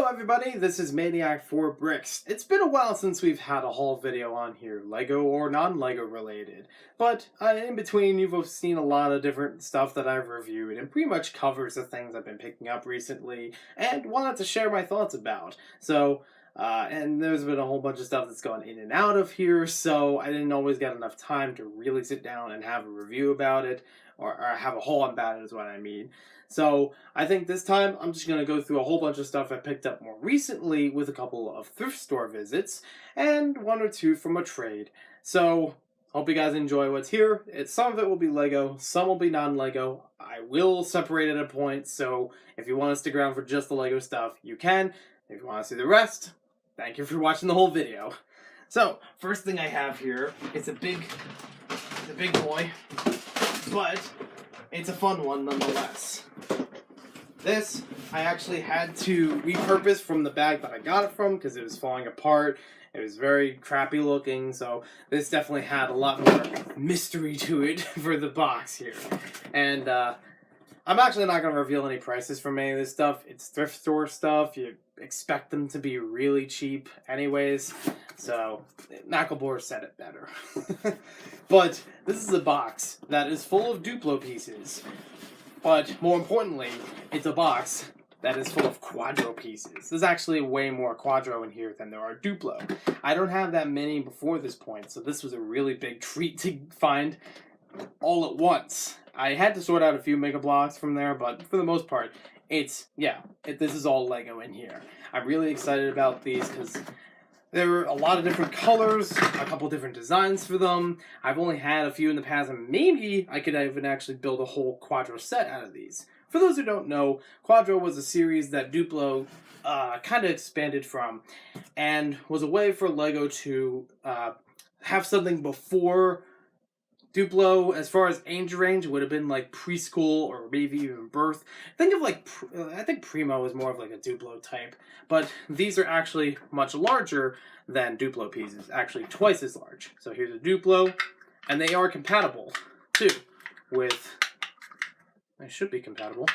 Hello everybody, this is Maniac for Bricks. It's been a while since we've had a haul video on here, Lego or non-Lego related. But in between, you've seen a lot of different stuff that I've reviewed and pretty much covers the things I've been picking up recently and wanted to share my thoughts about. And there's been a whole bunch of stuff that's gone in and out of here, so I didn't always get enough time to really sit down and have a review about it, or have a haul about it is what I mean. So I think this time I'm just going to go through a whole bunch of stuff I picked up more recently with a couple of thrift store visits and one or two from a trade. So hope you guys enjoy what's here. Some of it will be Lego, some will be non-Lego. I will separate it at points, so if you want to stick around for just the Lego stuff, you can. If you want to see the rest, thank you for watching the whole video. So, first thing I have here, it's a big boy, but it's a fun one nonetheless. This, I actually had to repurpose from the bag that I got it from because it was falling apart. It was very crappy looking, so this definitely had a lot more mystery to it for the box here. And I'm actually not going to reveal any prices from any of this stuff. It's thrift store stuff. You expect them to be really cheap anyways. So, Knuckleboard said it better. But this is a box that is full of Duplo pieces. But more importantly, it's a box that is full of Quadro pieces. There's actually way more Quadro in here than there are Duplo. I don't have that many before this point, so this was a really big treat to find all at once. I had to sort out a few Mega Blocks from there, but for the most part, this is all Lego in here. I'm really excited about these because there are a lot of different colors, a couple different designs for them. I've only had a few in the past, and maybe I could even actually build a whole Quadro set out of these. For those who don't know, Quadro was a series that Duplo kind of expanded from, and was a way for Lego to have something before Duplo. As far as age range, would have been like preschool or maybe even birth. Think of like, I think Primo is more of like a Duplo type, but these are actually much larger than Duplo pieces, actually twice as large. So here's a Duplo, and they are compatible too with, they should be compatible.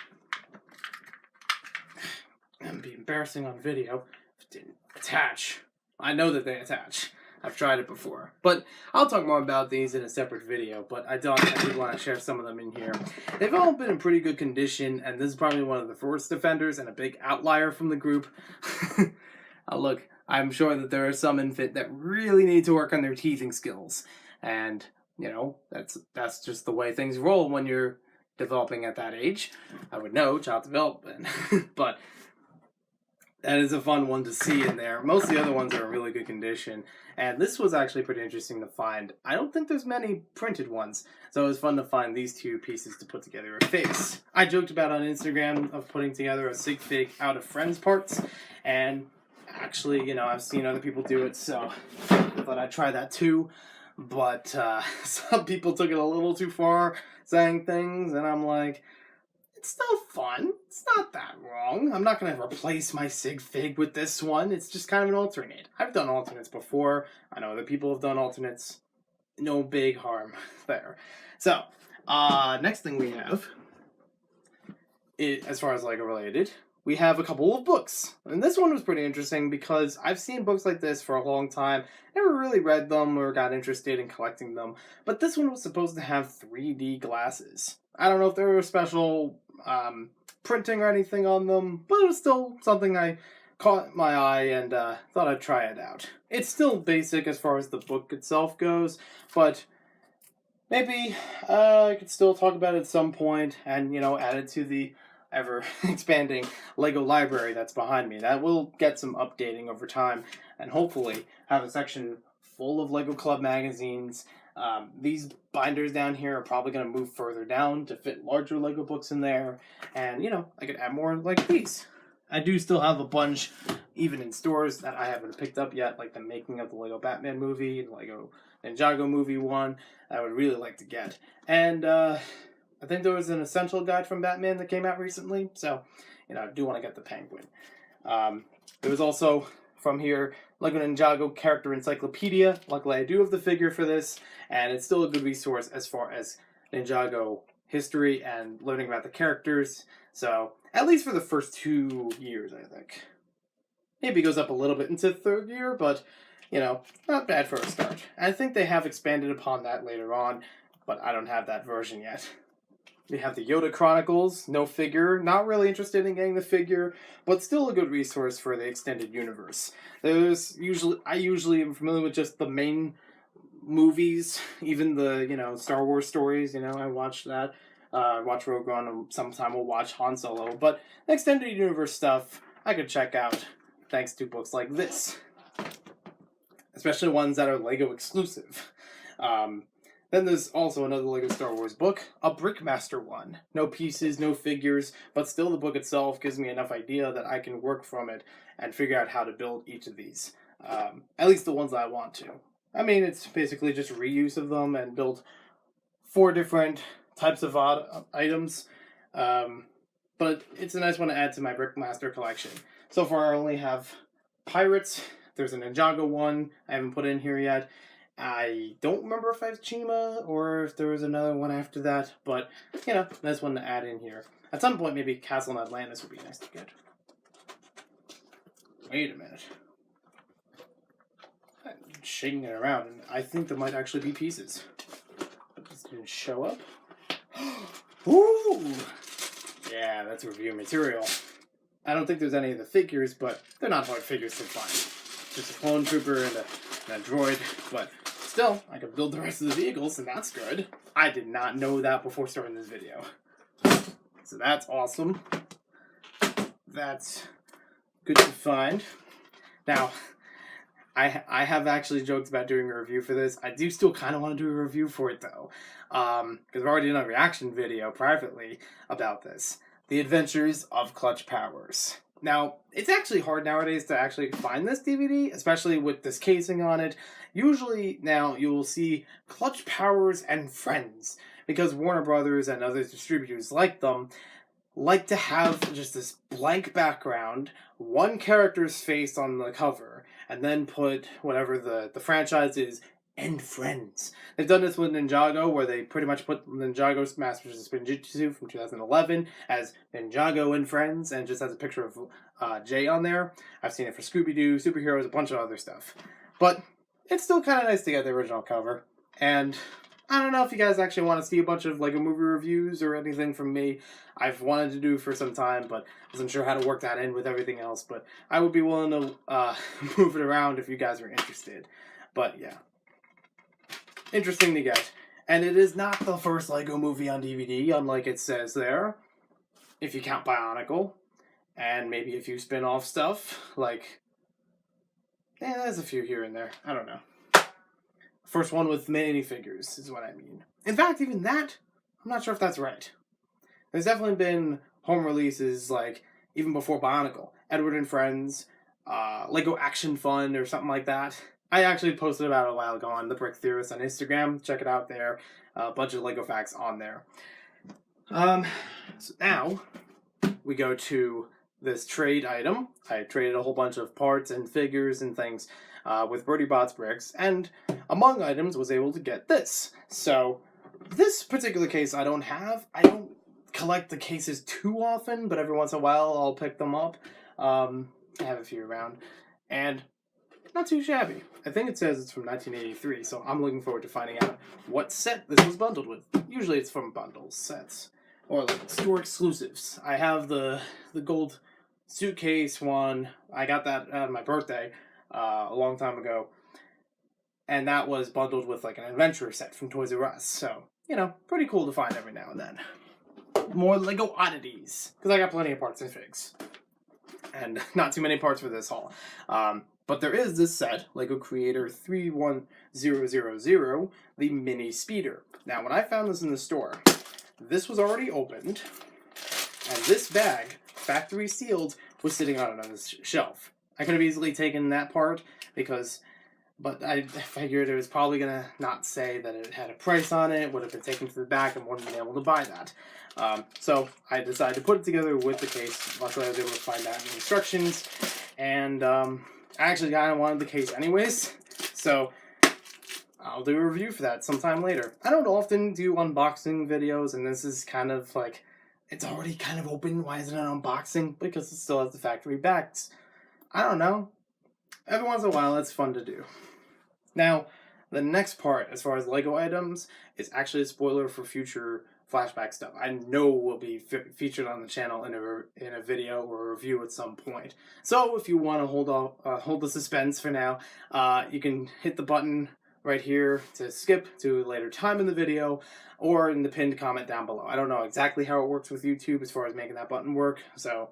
It'd be embarrassing on video if it didn't attach. I know that they attach. I've tried it before. But I'll talk more about these in a separate video, but I did want to share some of them in here. They've all been in pretty good condition, and this is probably one of the first offenders and a big outlier from the group. Look, I'm sure that there are some in Fit that really need to work on their teething skills. And, you know, that's just the way things roll when you're developing at that age. I would know, child development. But that is a fun one to see in there. Most of the other ones are in really good condition. And this was actually pretty interesting to find. I don't think there's many printed ones. So it was fun to find these two pieces to put together a face. I joked about on Instagram of putting together a sig fig out of friends parts. And actually, you know, I've seen other people do it, so I thought I'd try that too. But some people took it a little too far, saying things, and I'm like, it's still fun. It's not that wrong. I'm not going to replace my sig fig with this one. It's just kind of an alternate. I've done alternates before. I know other people have done alternates. No big harm there. So, next thing we have, as far as Lego related, we have a couple of books. And this one was pretty interesting because I've seen books like this for a long time. Never really read them or got interested in collecting them. But this one was supposed to have 3D glasses. I don't know if there were special printing or anything on them, but it was still something I caught my eye and thought I'd try it out. It's still basic as far as the book itself goes, but maybe I could still talk about it at some point and, you know, add it to the ever-expanding Lego library that's behind me. That will get some updating over time and hopefully have a section full of Lego Club magazines. These binders down here are probably going to move further down to fit larger Lego books in there. And, you know, I could add more like these. I do still have a bunch, even in stores, that I haven't picked up yet, like the making of the Lego Batman movie, the Lego Ninjago movie one, I would really like to get. And, I think there was an essential guide from Batman that came out recently, so, you know, I do want to get the Penguin. There was also, from here, Lego Ninjago Character Encyclopedia. Luckily, I do have the figure for this, and it's still a good resource as far as Ninjago history and learning about the characters. So, at least for the first 2 years, I think. Maybe goes up a little bit into 3rd year, but, you know, not bad for a start. I think they have expanded upon that later on, but I don't have that version yet. We have the Yoda Chronicles, no figure. Not really interested in getting the figure, but still a good resource for the extended universe. I usually am familiar with just the main movies, even the, Star Wars stories, I watch that. Watch Rogue One, and sometime we'll watch Han Solo. But extended universe stuff, I could check out thanks to books like this. Especially ones that are LEGO exclusive. Then there's also another LEGO Star Wars book, a Brickmaster one. No pieces, no figures, but still the book itself gives me enough idea that I can work from it and figure out how to build each of these. At least the ones that I want to. I mean, it's basically just reuse of them and build 4 different types of odd items. But it's a nice one to add to my Brickmaster collection. So far I only have Pirates. There's a Ninjago one I haven't put in here yet. I don't remember if I have Chima or if there was another one after that, but, nice one to add in here. At some point, maybe Castle in Atlantis would be nice to get. Wait a minute. I'm shaking it around, and I think there might actually be pieces. But this didn't show up. Ooh! Yeah, that's review material. I don't think there's any of the figures, but they're not hard figures to find. Just a clone trooper and a droid, but still, I can build the rest of the vehicles, and that's good. I did not know that before starting this video. So that's awesome. That's good to find. Now, I have actually joked about doing a review for this. I do still kind of want to do a review for it, though. Because I've already done a reaction video privately about this. The Adventures of Clutch Powers. Now, it's actually hard nowadays to actually find this DVD, especially with this casing on it. Usually now you will see Clutch Powers and Friends, because Warner Brothers and other distributors like them like to have just this blank background, one character's face on the cover, and then put whatever the franchise is and Friends. They've done this with Ninjago, where they pretty much put Ninjago's Masters of Spinjitzu from 2011 as Ninjago and Friends, and just has a picture of Jay on there. I've seen it for Scooby-Doo, superheroes, a bunch of other stuff. But it's still kind of nice to get the original cover. And I don't know if you guys actually want to see a bunch of LEGO movie reviews or anything from me. I've wanted to do for some time, but wasn't sure how to work that in with everything else. But I would be willing to move it around if you guys are interested. But yeah. Interesting to get. And it is not the first LEGO movie on DVD, unlike it says there. If you count Bionicle. And maybe a few spin-off stuff. Like, there's a few here and there. I don't know. First one with minifigures is what I mean. In fact, even that, I'm not sure if that's right. There's definitely been home releases, like, even before Bionicle. Edward and Friends, LEGO Action Fun, or something like that. I actually posted about it a while ago on The Brick Theorist on Instagram. Check it out there. A bunch of LEGO facts on there. So now, we go to this trade item. I traded a whole bunch of parts and figures and things with Birdie Bot's bricks, and among items was able to get this. So, this particular case I don't have. I don't collect the cases too often, but every once in a while I'll pick them up. I have a few around. And not too shabby. I think it says it's from 1983, so I'm looking forward to finding out what set this was bundled with. Usually it's from bundles, sets, or like store exclusives. I have the gold suitcase one. I got that on my birthday a long time ago, and that was bundled with like an adventure set from Toys R Us. So, pretty cool to find every now and then. More LEGO oddities, because I got plenty of parts and figs. And not too many parts for this haul. But there is this set, LEGO Creator 31000, the Mini Speeder. Now, when I found this in the store, this was already opened, and this bag, factory sealed, was sitting on another shelf. I could have easily taken that part, but I figured it was probably going to not say that it had a price on it, would have been taken to the back, and wouldn't have been able to buy that. So I decided to put it together with the case. Luckily, I was able to find that in the instructions, and I actually kind of wanted the case anyways, so I'll do a review for that sometime later. I don't often do unboxing videos, and this is kind of like, it's already kind of open. Why isn't it an unboxing? Because it still has the factory backs I don't know. Every once in a while, it's fun to do. Now, the next part, as far as Lego items, is actually a spoiler for future flashback stuff. I know will be featured on the channel in a video or a review at some point. So if you want to hold the suspense for now, you can hit the button right here to skip to a later time in the video, or in the pinned comment down below. I don't know exactly how it works with YouTube as far as making that button work, so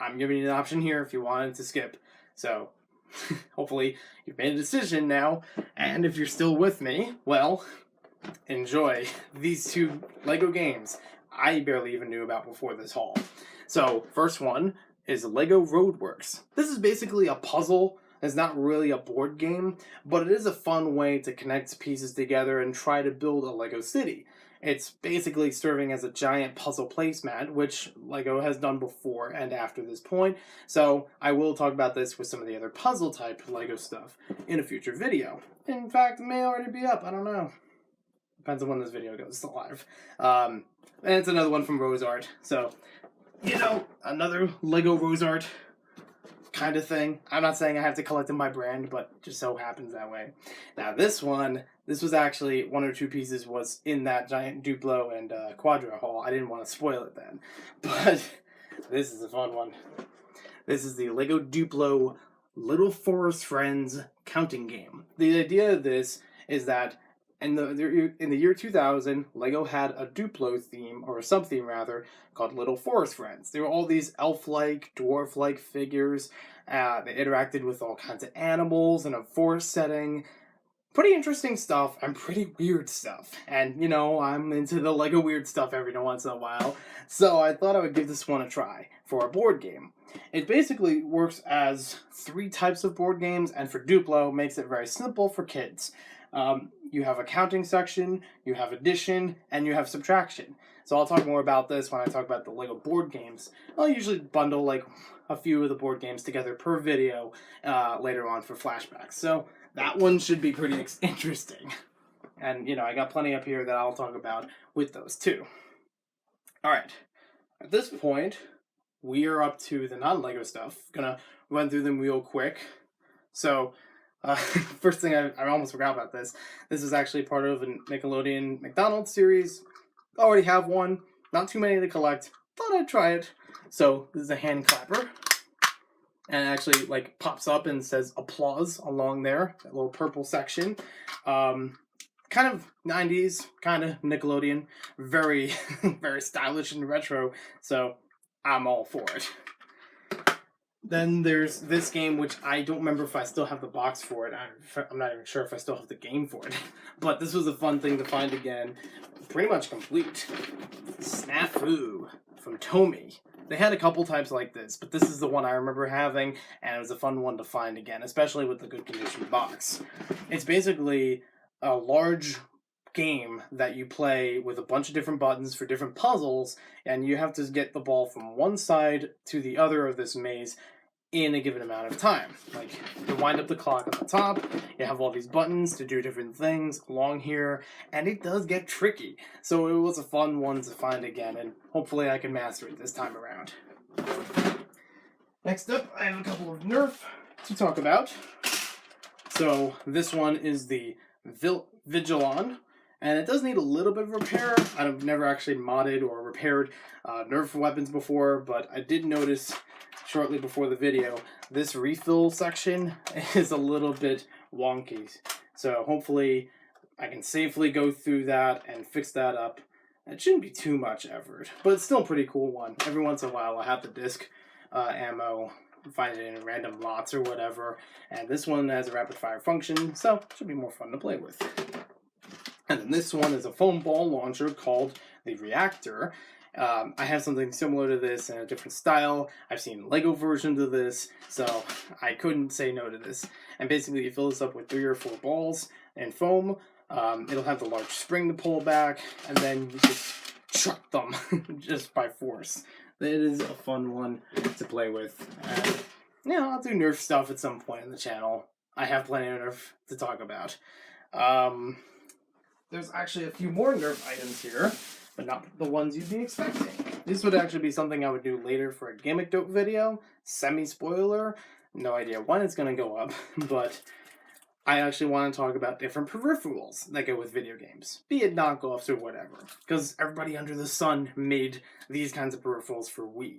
I'm giving you an option here if you wanted to skip. So hopefully you've made a decision now, and if you're still with me, well, enjoy these two Lego games I barely even knew about before this haul. So, first one is Lego Roadworks. This is basically a puzzle. It's not really a board game, but it is a fun way to connect pieces together and try to build a Lego city. It's basically serving as a giant puzzle placemat, which Lego has done before and after this point, so I will talk about this with some of the other puzzle type Lego stuff in a future video. In fact, it may already be up, I don't know. Depends on when this video goes live. And it's another one from Rose Art, so, you know, another Lego Rose Art kind of thing. I'm not saying I have to collect in my brand, but it just so happens that way. Now this was actually one or two pieces was in that giant Duplo and Quadra haul. I didn't want to spoil it then, but this is a fun one. This is the Lego Duplo Little Forest Friends counting game. The idea of this is that in the year 2000, Lego had a Duplo theme, or a sub-theme rather, called Little Forest Friends. They were all these elf-like, dwarf-like figures. They interacted with all kinds of animals in a forest setting. Pretty interesting stuff, and pretty weird stuff. And, you know, I'm into the Lego weird stuff every once in a while, so I thought I would give this one a try for a board game. It basically works as 3 types of board games, and for Duplo, makes it very simple for kids. You have a counting section, you have addition, and you have subtraction. So I'll talk more about this when I talk about the Lego board games. I'll usually bundle like a few of the board games together per video later on for flashbacks. So that one should be pretty interesting. And, you know, I got plenty up here that I'll talk about with those too. Alright, at this point, we are up to the non-Lego stuff. Gonna run through them real quick. So, first thing, I almost forgot about this. This is actually part of a Nickelodeon McDonald's series. Already have one. Not too many to collect. Thought I'd try it. So, this is a hand clapper. And it actually, like, pops up and says applause along there. That little purple section. Kind of 90s, kind of Nickelodeon. Very, very stylish and retro. So, I'm all for it. Then there's this game, which I don't remember if I still have the box for it. I'm not even sure if I still have the game for it. But this was a fun thing to find again. Pretty much complete. Snafu from Tomy. They had a couple types like this, but this is the one I remember having, and it was a fun one to find again, especially with the good condition box. It's basically a large game that you play with a bunch of different buttons for different puzzles, and you have to get the ball from one side to the other of this maze in a given amount of time. Like, you wind up the clock at the top, you have all these buttons to do different things along here, and it does get tricky. So it was a fun one to find again, and hopefully I can master it this time around. Next up, I have a couple of Nerf to talk about. So this one is the Vigilon, and it does need a little bit of repair. I've never actually modded or repaired Nerf weapons before, but I did notice shortly before the video, this refill section is a little bit wonky. So hopefully I can safely go through that and fix that up. It shouldn't be too much effort, but it's still a pretty cool one. Every once in a while I have the disc ammo, find it in random lots or whatever, and this one has a rapid fire function, so it should be more fun to play with. And then this one is a foam ball launcher called the Reactor. I have something similar to this in a different style. I've seen Lego versions of this, so I couldn't say no to this. And basically you fill this up with 3 or 4 balls and foam. It'll have the large spring to pull back, and then you just chuck them just by force. It is a fun one to play with. And, you know, I'll do Nerf stuff at some point in the channel. I have plenty of Nerf to talk about. There's actually a few more Nerf items here, but not the ones you'd be expecting. This would actually be something I would do later for a Gimmick Dope video, semi-spoiler. No idea when it's going to go up, but I actually want to talk about different peripherals that go with video games, be it knockoffs or whatever, because everybody under the sun made these kinds of peripherals for Wii,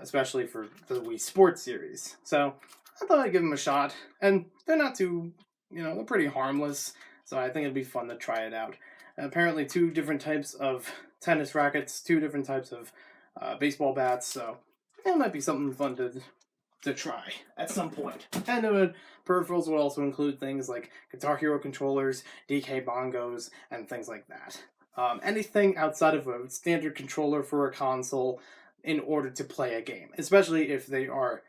especially for the Wii Sports series. So I thought I'd give them a shot, and they're not too, they're pretty harmless, so I think it'd be fun to try it out. Apparently 2 different types of tennis rackets, 2 different types of baseball bats, so it might be something fun to try at some point. And peripherals would also include things like Guitar Hero controllers, DK bongos, and things like that. Anything outside of a standard controller for a console in order to play a game, especially if they are,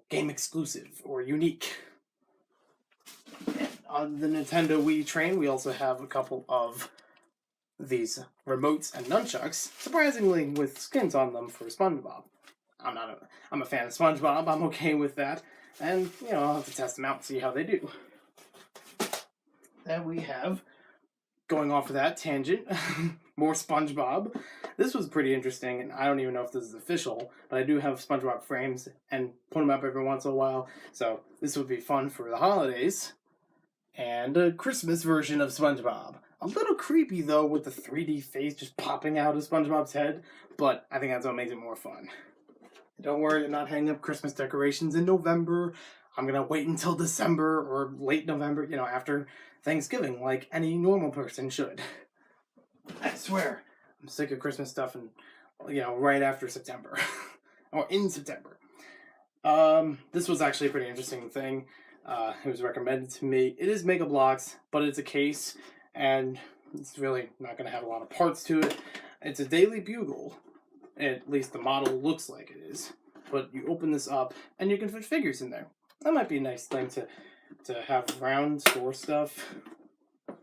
game exclusive or unique. On the Nintendo Wii train, we also have a couple of these remotes and nunchucks, surprisingly with skins on them for SpongeBob. I'm a fan of SpongeBob, I'm okay with that, and, I'll have to test them out and see how they do. Then we have, going off of that tangent, more SpongeBob. This was pretty interesting, and I don't even know if this is official, but I do have SpongeBob frames and put them up every once in a while, so this would be fun for the holidays. And a Christmas version of SpongeBob. A little creepy, though, with the 3D face just popping out of SpongeBob's head, but I think that's what makes it more fun. Don't worry, I'm not hanging up Christmas decorations in November. I'm going to wait until December or late November, after Thanksgiving, like any normal person should. I swear, I'm sick of Christmas stuff and, right after September. Or in September. This was actually a pretty interesting thing. It was recommended to me. It is Mega Bloks, but it's a case, and it's really not going to have a lot of parts to it. It's a Daily Bugle. At least the model looks like it is. But you open this up, and you can fit figures in there. That might be a nice thing to have around, store stuff.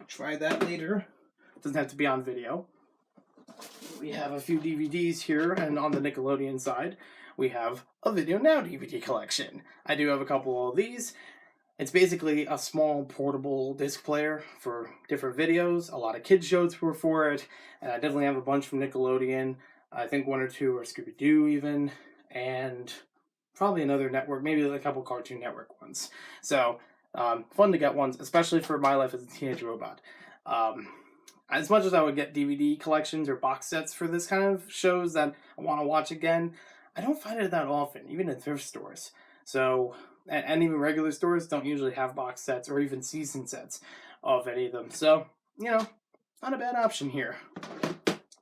Try that later. Doesn't have to be on video. We have a few DVDs here, and on the Nickelodeon side, we have a Video Now DVD collection. I do have a couple of these. It's basically a small portable disc player for different videos. A lot of kids shows were for it, and I definitely have a bunch from Nickelodeon. I think 1 or 2 are Scooby-Doo even, and probably another network, maybe a couple Cartoon Network ones. So, fun to get ones, especially for My Life as a Teenage Robot. As much as I would get DVD collections or box sets for this kind of shows that I want to watch again, I don't find it that often, even in thrift stores. So, and even regular stores don't usually have box sets or even season sets of any of them. So, not a bad option here.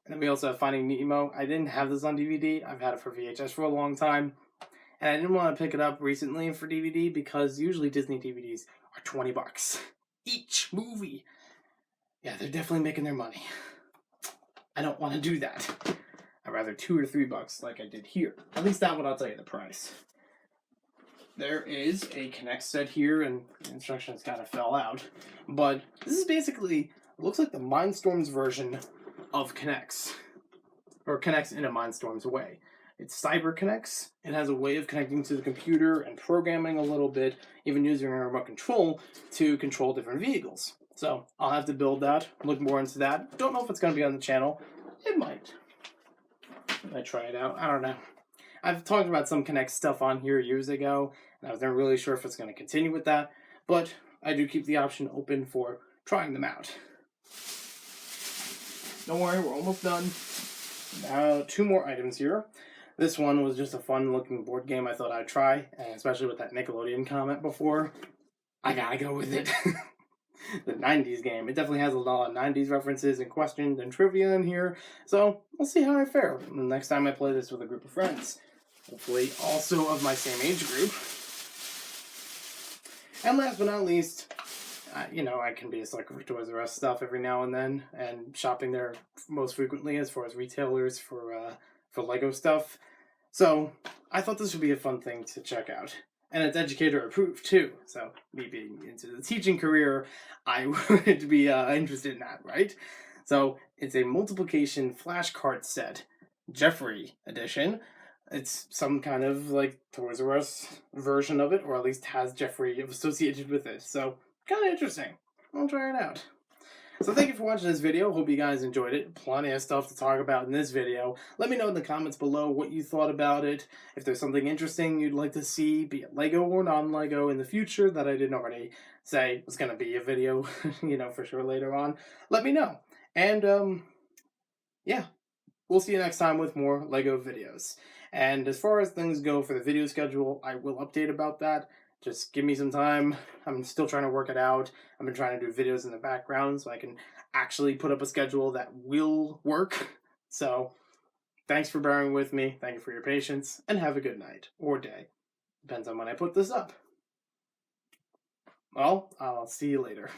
And then we also have Finding Nemo. I didn't have this on DVD. I've had it for VHS for a long time. And I didn't want to pick it up recently for DVD because usually Disney DVDs are $20 each movie. Yeah, they're definitely making their money. I don't want to do that. I'd rather $2 or $3 like I did here. At least that one I'll tell you the price. There is a Connect set here, and the instructions kind of fell out. But this is basically, it looks like the Mindstorms version of Connects. Or Connects in a Mindstorms way. It's Cyber Connects. It has a way of connecting to the computer and programming a little bit, even using a remote control to control different vehicles. So I'll have to build that, look more into that. Don't know if it's going to be on the channel. It might. I might try it out. I don't know. I've talked about some Connect stuff on here years ago, and I was never really sure if it's going to continue with that, but I do keep the option open for trying them out. Don't worry, we're almost done. Now, 2 more items here. This one was just a fun-looking board game I thought I'd try, and especially with that Nickelodeon comment before, I gotta go with it. The 90s game. It definitely has a lot of 90s references and questions and trivia in here, so we'll see how I fare the next time I play this with a group of friends. Hopefully also of my same age group. And last but not least, I can be a sucker for Toys R Us stuff every now and then, and shopping there most frequently as far as retailers for Lego stuff. So I thought this would be a fun thing to check out. And it's educator approved too. So me being into the teaching career, I would be interested in that, right? So it's a multiplication flashcard set, Jeffrey edition. It's some kind of like Toys R Us version of it, or at least has Jeffrey associated with it. So kind of interesting. I'll try it out. So thank you for watching this video. Hope you guys enjoyed it. Plenty of stuff to talk about in this video. Let me know in the comments below what you thought about it. If there's something interesting you'd like to see, be it Lego or non-Lego in the future that I didn't already say was going to be a video, for sure later on, let me know. And, yeah, we'll see you next time with more Lego videos. And as far as things go for the video schedule, I will update about that. Just give me some time. I'm still trying to work it out. I've been trying to do videos in the background so I can actually put up a schedule that will work. So thanks for bearing with me. Thank you for your patience, and have a good night or day. Depends on when I put this up. Well, I'll see you later.